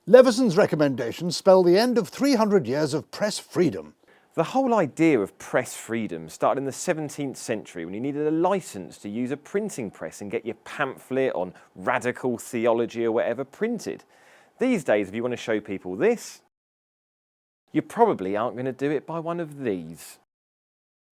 Leveson's recommendations spell the end of 300 years of press freedom. The whole idea of press freedom started in the 17th century when you needed a licence to use a printing press and get your pamphlet on radical theology or whatever printed. These days, if you want to show people this, you probably aren't going to do it by one of these.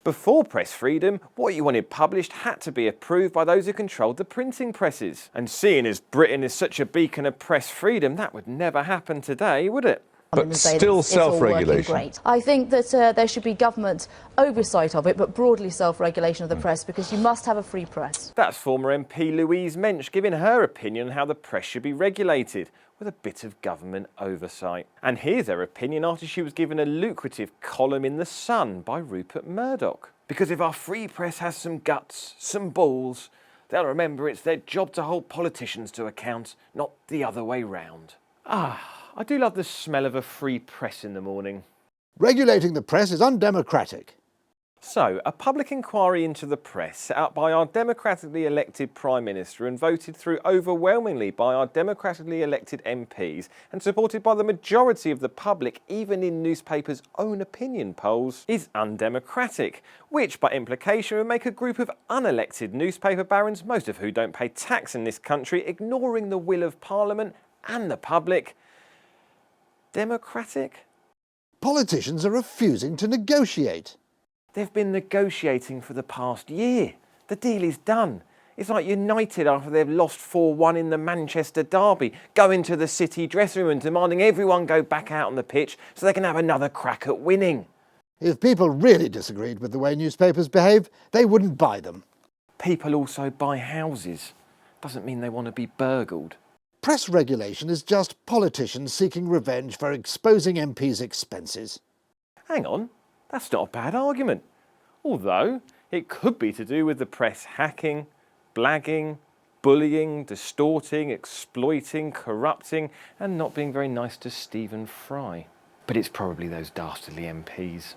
Before press freedom, what you wanted published had to be approved by those who controlled the printing presses. And seeing as Britain is such a beacon of press freedom, that would never happen today, would it? But still self-regulation. I think that there should be government oversight of it, but broadly self-regulation of the press, because you must have a free press. That's former MP Louise Mensch giving her opinion on how the press should be regulated, with a bit of government oversight. And here's her opinion after she was given a lucrative column in The Sun by Rupert Murdoch. Because if our free press has some guts, some balls, they'll remember it's their job to hold politicians to account, not the other way round. I do love the smell of a free press in the morning. Regulating the press is undemocratic. So, a public inquiry into the press set up by our democratically elected Prime Minister and voted through overwhelmingly by our democratically elected MPs and supported by the majority of the public, even in newspapers' own opinion polls, is undemocratic, which by implication would make a group of unelected newspaper barons, most of who don't pay tax in this country, ignoring the will of Parliament and the public, democratic? Politicians are refusing to negotiate. They've been negotiating for the past year. The deal is done. It's like United after they've lost 4-1 in the Manchester derby, going to the City dressing room and demanding everyone go back out on the pitch so they can have another crack at winning. If people really disagreed with the way newspapers behave, they wouldn't buy them. People also buy houses. Doesn't mean they want to be burgled. Press regulation is just politicians seeking revenge for exposing MPs' expenses. Hang on, that's not a bad argument. Although, it could be to do with the press hacking, blagging, bullying, distorting, exploiting, corrupting, and not being very nice to Stephen Fry. But it's probably those dastardly MPs.